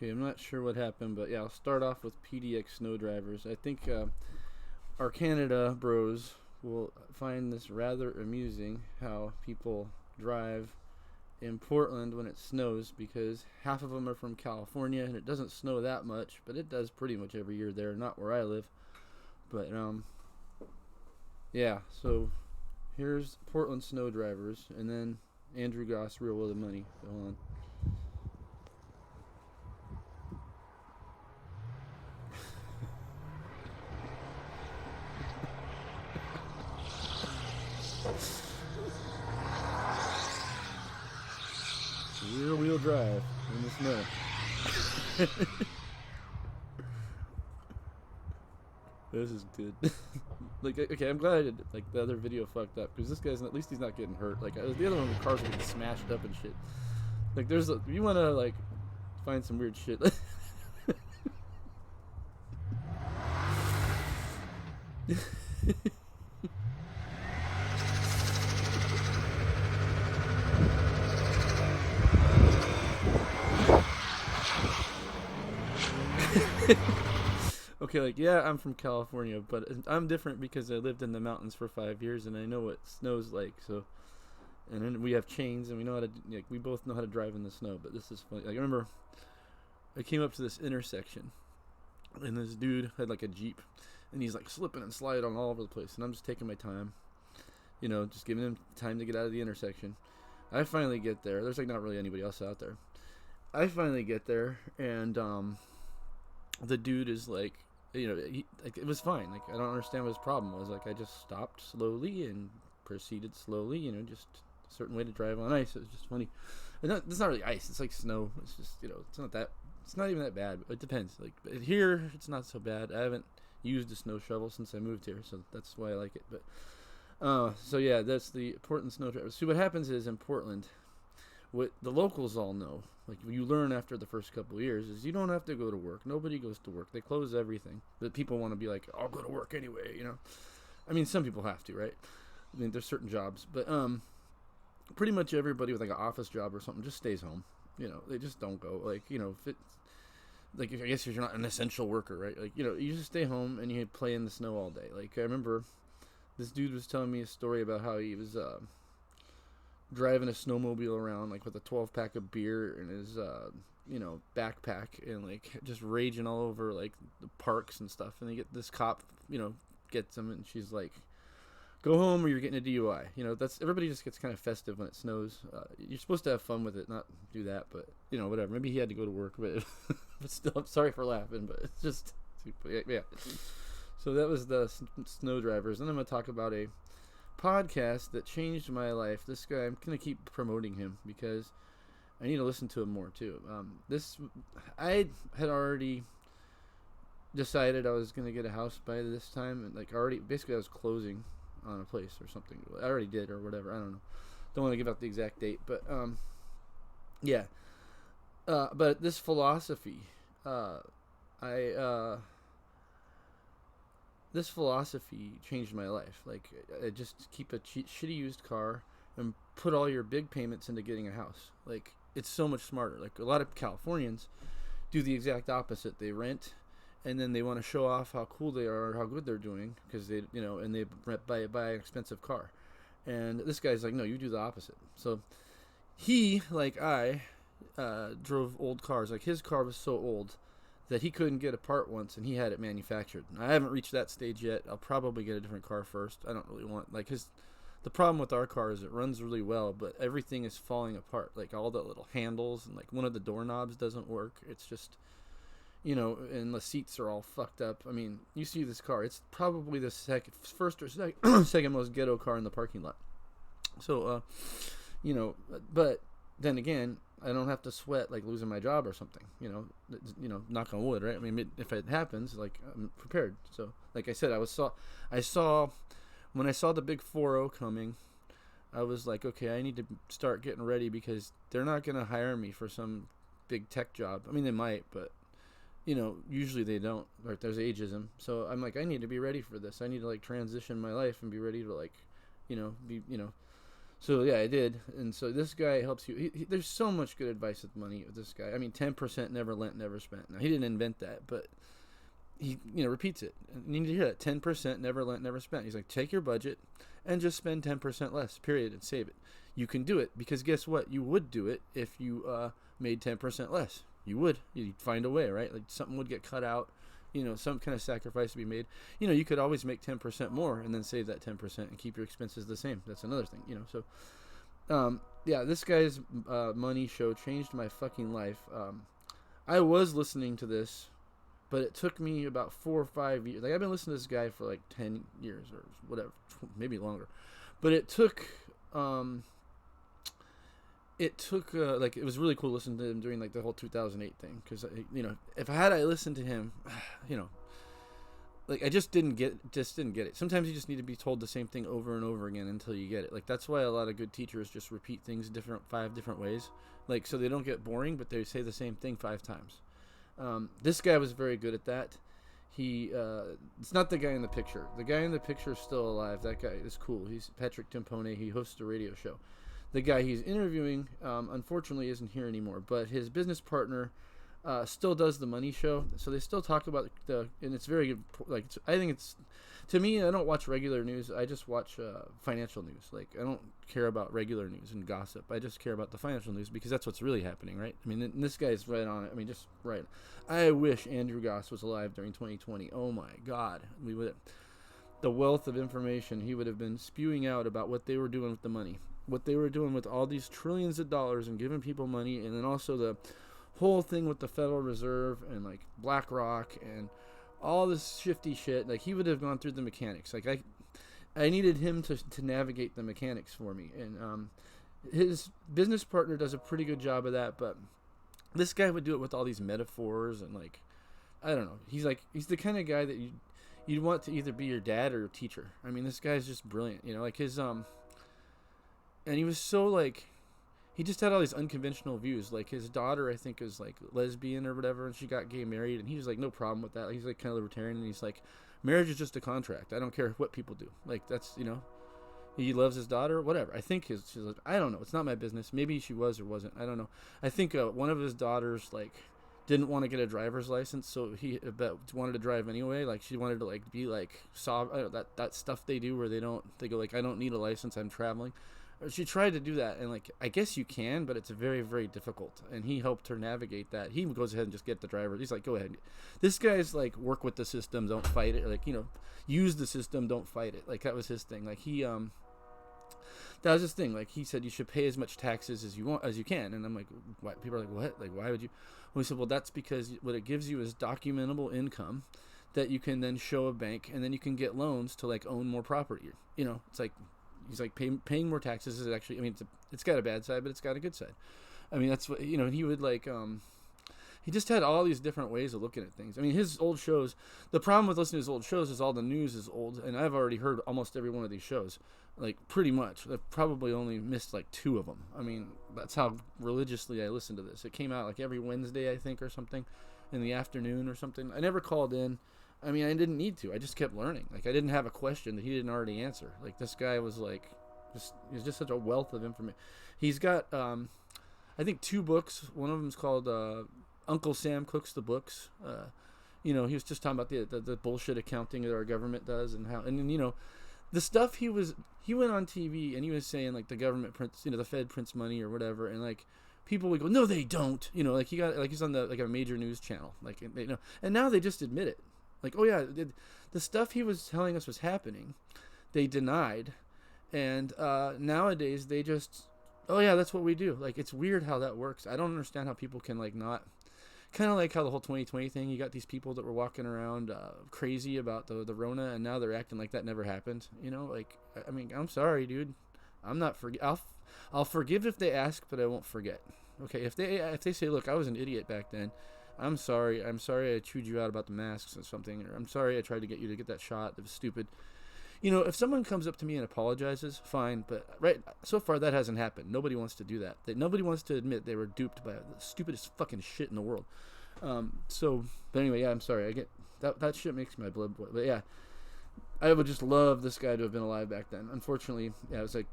Okay, I'm not sure what happened, but yeah, I'll start off with PDX snow drivers. I think our Canada bros will find this rather amusing how people drive in Portland when it snows because half of them are from California and it doesn't snow that much, but it does pretty much every year there, not where I live. But yeah, so here's Portland snow drivers and then Andrew Goss, Real Will of Money. Go on. Rear wheel drive in the snow. This is good. Like, okay, I'm glad I did like the other video fucked up because this guy's at least he's not getting hurt. Like the other one, the cars are getting smashed up and shit. Like you want to like find some weird shit. Okay, like yeah, I'm from California, but I'm different because I lived in the mountains for 5 years and I know what snow's like. So, and then we have chains and we know how to like we both know how to drive in the snow. But this is funny. Like I remember, I came up to this intersection, and this dude had like a Jeep, and he's like slipping and sliding all over the place, and I'm just taking my time, just giving him time to get out of the intersection. I finally get there. There's like not really anybody else out there. I finally get there, and the dude is like, like it was fine. Like I don't understand what his problem was. Like I just stopped slowly and proceeded slowly. Just a certain way to drive on ice. It was just funny. And it's not really ice. It's like snow. It's just it's not that. It's not even that bad. It depends. Like here, it's not so bad. I haven't used a snow shovel since I moved here, so that's why I like it. But so yeah, that's the Portland snow drivers. See what happens is in Portland, what the locals all know, like you learn after the first couple of years, is you don't have to go to work. Nobody goes to work. They close everything. But people want to be like, I'll go to work anyway. I mean, some people have to, right? I mean, there's certain jobs, but pretty much everybody with like an office job or something just stays home. They just don't go. Like, if it, like, I guess if you're not an essential worker, right? Like, you just stay home and you play in the snow all day. Like, I remember this dude was telling me a story about how he was driving a snowmobile around like with a 12-pack of beer in his backpack and like just raging all over like the parks and stuff, and they get this cop gets him and she's like, go home or you're getting a DUI. That's everybody just gets kind of festive when it snows. You're supposed to have fun with it, not do that, but whatever. Maybe he had to go to work, but but still, I'm sorry for laughing, but it's just yeah. So that was the snow drivers. And I'm gonna talk about a podcast that changed my life. This guy, I'm gonna keep promoting him because I need to listen to him more too. I had already decided I was gonna get a house by this time, and like already, basically, I was closing on a place or something. I already did or whatever. I don't know. Don't want to give out the exact date, but yeah. But this philosophy, this philosophy changed my life. Like, I just keep a shitty used car and put all your big payments into getting a house. Like, it's so much smarter. Like, a lot of Californians do the exact opposite. They rent, and then they want to show off how cool they are or how good they're doing because they, and they buy an expensive car. And this guy's like, no, you do the opposite. So he, like I, drove old cars. Like, his car was so old that he couldn't get a part once, and he had it manufactured. I haven't reached that stage yet. I'll probably get a different car first. I don't really want, like, the problem with our car is it runs really well, but everything is falling apart. Like, all the little handles and, like, one of the doorknobs doesn't work. It's just, and the seats are all fucked up. I mean, you see this car. It's probably the first or second most ghetto car in the parking lot. So, but then again, I don't have to sweat like losing my job or something. Knock on wood, right? I mean, if it happens, like I'm prepared. So, like I said, I saw when I saw the big 4.0 coming, I was like, okay, I need to start getting ready because they're not gonna hire me for some big tech job. I mean, they might, but usually they don't. Like, there's ageism. So I'm like, I need to be ready for this. I need to like transition my life and be ready to like, be. So yeah, I did, and so this guy helps you. There's so much good advice with money with this guy. I mean, 10% never lent, never spent. Now he didn't invent that, but he repeats it. And you need to hear that: 10% never lent, never spent. He's like, take your budget and just spend 10% less, period, and save it. You can do it because guess what? You would do it if you made 10% less. You would. You'd find a way, right? Like something would get cut out. Some kind of sacrifice to be made. You could always make 10% more and then save that 10% and keep your expenses the same. That's another thing. So, yeah, this guy's money show changed my fucking life. I was listening to this, but it took me about 4 or 5 years. Like I've been listening to this guy for like 10 years or whatever, maybe longer. But it took like it was really cool listening to him during like the whole 2008 thing, because if I listened to him, like I just didn't get it. Sometimes you just need to be told the same thing over and over again until you get it. Like that's why a lot of good teachers just repeat things 5 different ways, like so they don't get boring, but they say the same thing 5 times. This guy was very good at that. It's not the guy in the picture. The guy in the picture is still alive. That guy is cool. He's Patrick Timpone. He hosts a radio show. The guy he's interviewing, unfortunately, isn't here anymore. But his business partner still does the money show. So they still talk about and it's very good. Like I think it's, to me, I don't watch regular news. I just watch financial news. Like I don't care about regular news and gossip. I just care about the financial news because that's what's really happening, right? I mean, this guy's right on it. I mean, just right. I wish Andrew Goss was alive during 2020. Oh my God, we would. The wealth of information he would have been spewing out about what they were doing with the money. What they were doing with all these trillions of dollars and giving people money, and then also the whole thing with the Federal Reserve and like BlackRock and all this shifty shit. Like he would have gone through the mechanics. Like I needed him to navigate the mechanics for me, and his business partner does a pretty good job of that. But this guy would do it with all these metaphors and like I don't know. He's the kind of guy that you'd want to either be your dad or your teacher. I mean, this guy's just brilliant. Like his and he was so like, he just had all these unconventional views. Like his daughter, I think, is like lesbian or whatever, and she got gay married, and he was like, no problem with that. He's like kind of libertarian, and he's like, marriage is just a contract. I don't care what people do. Like that's he loves his daughter, whatever. I think she's like, I don't know. It's not my business. Maybe she was or wasn't. I don't know. I think one of his daughters like didn't want to get a driver's license, so he wanted to drive anyway. Like she wanted to like be like that stuff they do where they go like, I don't need a license. I'm traveling. She tried to do that, and like I guess you can, but it's very, very difficult. And he helped her navigate that. He goes ahead and just get the driver. He's like, go ahead. This guy's like, work with the system, don't fight it. Like use the system, don't fight it. Like that was his thing. Like he that was his thing. Like he said, you should pay as much taxes as you can. And I'm like, why? People are like, what? Like why would you? Well, he said, well, that's because what it gives you is documentable income that you can then show a bank, and then you can get loans to like own more property. It's like. He's like paying more taxes is actually. I mean, it's got a bad side, but it's got a good side. I mean, that's what he would like. He just had all these different ways of looking at things. I mean, his old shows. The problem with listening to his old shows is all the news is old, and I've already heard almost every one of these shows, like pretty much. I've probably only missed like 2 of them. I mean, that's how religiously I listen to this. It came out like every Wednesday, I think, or something, in the afternoon or something. I never called in. I mean, I didn't need to. I just kept learning. Like, I didn't have a question that he didn't already answer. Like, this guy was like, he's just such a wealth of information. He's got, I think, 2 books. One of them's called Uncle Sam Cooks the Books. He was just talking about the bullshit accounting that our government does and how, and the stuff he went on TV and he was saying like the government prints, the Fed prints money or whatever, and like people would go, no, they don't. Like he got like he's on a major news channel, like and now they just admit it. Like, oh yeah, the stuff he was telling us was happening, they denied, and nowadays they just, oh yeah, that's what we do. Like, it's weird how that works. I don't understand how people can like not, kind of like how the whole 2020 thing. You got these people that were walking around crazy about the Rona, and now they're acting like that never happened. Like, I mean, I'm sorry, dude. I'm not I'll forgive if they ask, but I won't forget. Okay, if they say, look, I was an idiot back then. I'm sorry I chewed you out about the masks or something, or I'm sorry I tried to get you to get that shot. That was stupid. If someone comes up to me and apologizes, fine, but right so far that hasn't happened. Nobody wants to do that. Nobody wants to admit they were duped by the stupidest fucking shit in the world. But anyway, yeah, I'm sorry. I get that shit makes my blood boil. But yeah, I would just love this guy to have been alive back then. Unfortunately, yeah, it was like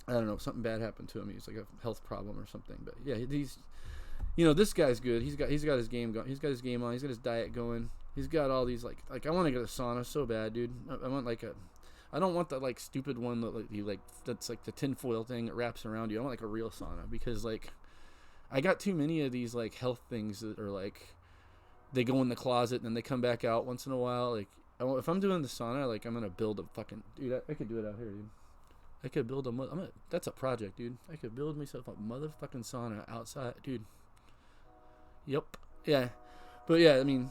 I don't know, something bad happened to him. He's like a health problem or something. But yeah, he's, this guy's good. He's got his game going. He's got his game on. He's got his diet going. He's got all these like I want to get a sauna so bad, dude. I want like a. I don't want that like stupid one that like you like that's like the tinfoil thing that wraps around you. I want like a real sauna because like I got too many of these like health things that are like they go in the closet and then they come back out once in a while. Like if I'm doing the sauna, like I'm gonna build a fucking dude. I could do it out here, dude. I could build that's a project, dude. I could build myself a motherfucking sauna outside, dude. Yep. Yeah. But yeah, I mean,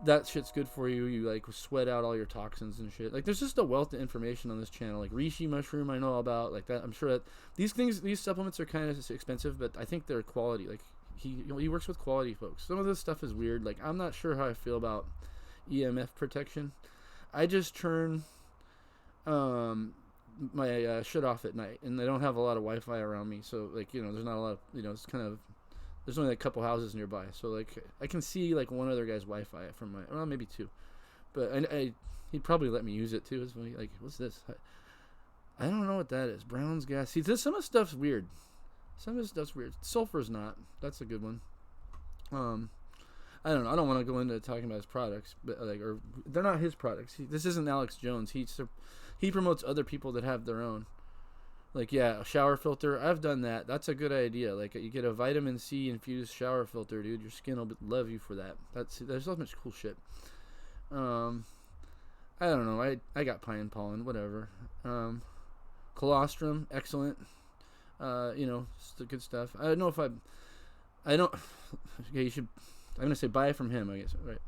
that shit's good for you. You like sweat out all your toxins and shit. Like there's just a wealth of information on this channel. Like reishi mushroom, I know all about. Like that, I'm sure that these supplements are kind of expensive, but I think they're quality. Like he works with quality folks. Some of this stuff is weird. Like I'm not sure how I feel about EMF protection. I just turn my shit off at night, and I don't have a lot of Wi-Fi around me, so like there's not a lot of it's kind of there's only like a couple houses nearby, so like I can see like one other guy's Wi-Fi from maybe two, but he'd probably let me use it too. Like what's this? I don't know what that is. Brown's gas. See, some of the stuff's weird. Some of the stuff's weird. Sulfur's not. That's a good one. I don't know. I don't want to go into talking about his products, but or they're not his products. This isn't Alex Jones. He promotes other people that have their own. Like, yeah, a shower filter. I've done that. That's a good idea. Like, you get a vitamin C infused shower filter, dude. Your skin will love you for that. There's so much cool shit. I don't know. I got pine pollen, whatever. Colostrum, excellent. It's the good stuff. I don't know if I don't. Okay, you should. I'm gonna say buy from him, I guess, right?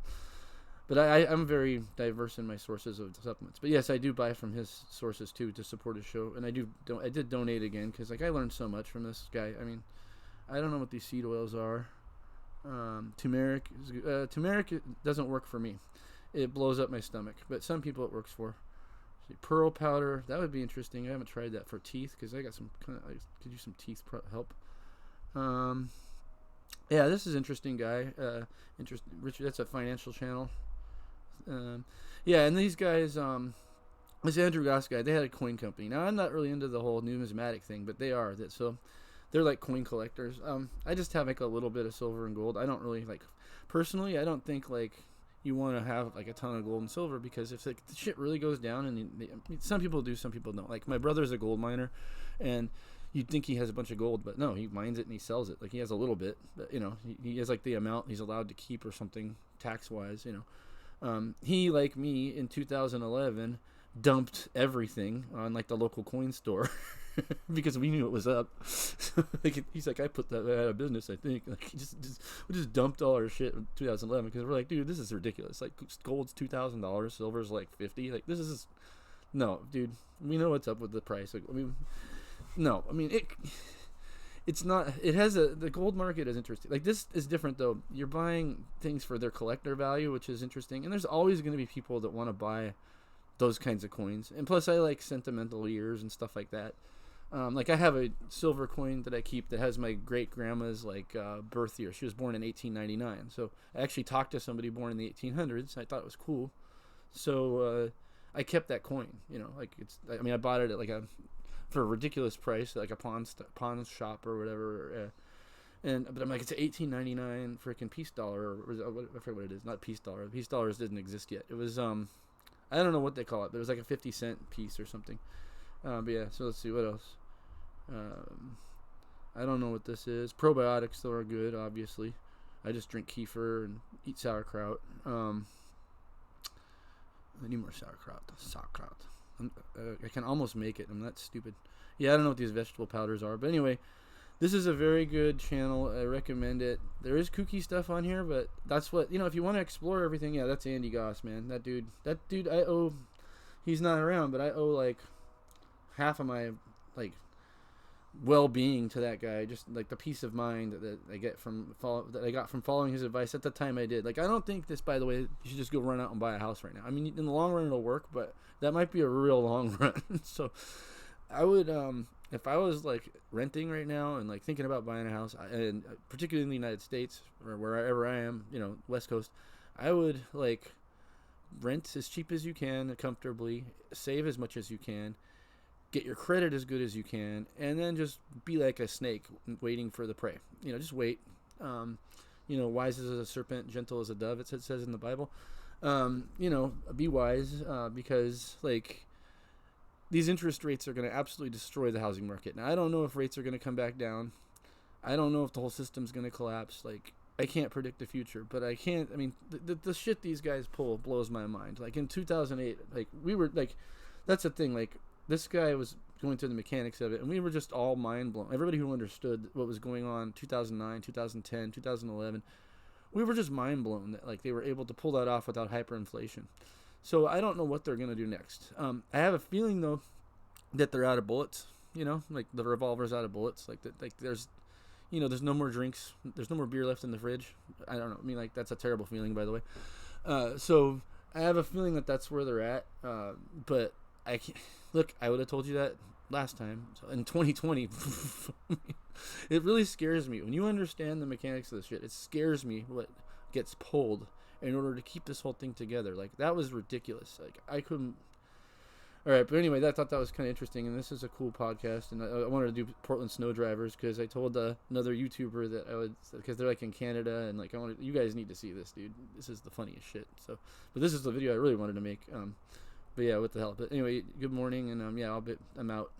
But I'm very diverse in my sources of supplements. But yes, I do buy from his sources too to support his show, and I did donate again because like I learned so much from this guy. I mean, I don't know what these seed oils are. Turmeric doesn't work for me. It blows up my stomach, but some people it works for. Pearl powder, that would be interesting. I haven't tried that for teeth because I got some I could use some teeth help. Yeah, this is interesting guy. Richard, that's a financial channel. Yeah, and these guys, this Andrew Goss guy, they had a coin company. Now I'm not really into the whole numismatic thing, but they are. So they're like coin collectors. I just have like a little bit of silver and gold. I don't really like, personally, I don't think like you want to have like a ton of gold and silver because if like, the shit really goes down, and some people do, some people don't. Like my brother's a gold miner, and you'd think he has a bunch of gold, but no, he mines it and he sells it. Like he has a little bit, but he has like the amount he's allowed to keep or something tax wise. He, like me in 2011, dumped everything on like the local coin store because we knew it was up. He's like, I put that out of business, I think. Like we just dumped all our shit in 2011 because we're like, dude, this is ridiculous. Like gold's $2,000, silver's like $50. Like this is no, dude. We know what's up with the price. Like, it's not. It has the gold market is interesting. Like this is different though. You're buying things for their collector value, which is interesting. And there's always going to be people that want to buy those kinds of coins. And plus, I like sentimental years and stuff like that. Like I have a silver coin that I keep that has my great grandma's like birth year. She was born in 1899. So I actually talked to somebody born in the 1800s. I thought it was cool. So I kept that coin. Like I bought it at like for a ridiculous price, like a pawn shop or whatever, but I'm like, it's an 1899 freaking peace dollar, or I forget what it is. Not peace dollar. Peace dollars didn't exist yet. It was I don't know what they call it, but it was like a 50-cent piece or something. But yeah, so let's see what else. I don't know what this is. Probiotics though are good, obviously. I just drink kefir and eat sauerkraut. I need more sauerkraut. I can almost make it. I'm not stupid. Yeah, I don't know what these vegetable powders are. But anyway, this is a very good channel. I recommend it. There is kooky stuff on here, but that's what, if you want to explore everything, yeah, that's Andy Goss, man. That dude, I owe, he's not around, but I owe like half of my like well-being to that guy. Just like the peace of mind that I got from following his advice at the time I did. Like, I don't think this, by the way, you should just go run out and buy a house right now. I mean, in the long run it'll work, but that might be a real long run. So I would, if I was like renting right now and like thinking about buying a house, and particularly in the United States or wherever I am, West Coast, I would like rent as cheap as you can, comfortably, save as much as you can, get your credit as good as you can, and then just be like a snake waiting for the prey. Just wait. Wise as a serpent, gentle as a dove, it says in the Bible. Be wise, because like these interest rates are going to absolutely destroy the housing market. Now, I don't know if rates are going to come back down. I don't know if the whole system's going to collapse. Like, I can't predict the future, but I can't. I mean, the shit these guys pull blows my mind. Like in 2008, like we were like, that's the thing. Like this guy was going through the mechanics of it, and we were just all mind blown. Everybody who understood what was going on 2009, 2010, 2011, we were just mind blown that like they were able to pull that off without hyperinflation. So I don't know what they're gonna do next. I have a feeling though that they're out of bullets. Like the revolver's out of bullets. Like that. Like there's no more drinks. There's no more beer left in the fridge. I don't know. I mean, like that's a terrible feeling, by the way. So I have a feeling that that's where they're at. But I can't. Look, I would have told you that last time. So in 2020, it really scares me when you understand the mechanics of this shit. It scares me what gets pulled in order to keep this whole thing together. Like that was ridiculous. Like I couldn't. All right, but anyway, I thought that was kind of interesting, and this is a cool podcast, and I wanted to do Portland snow drivers because I told another YouTuber that I would, because they're like in Canada, and like you guys need to see this, dude. This is the funniest shit. So, but this is the video I really wanted to make. But yeah, what the hell? But anyway, good morning, and I'm out.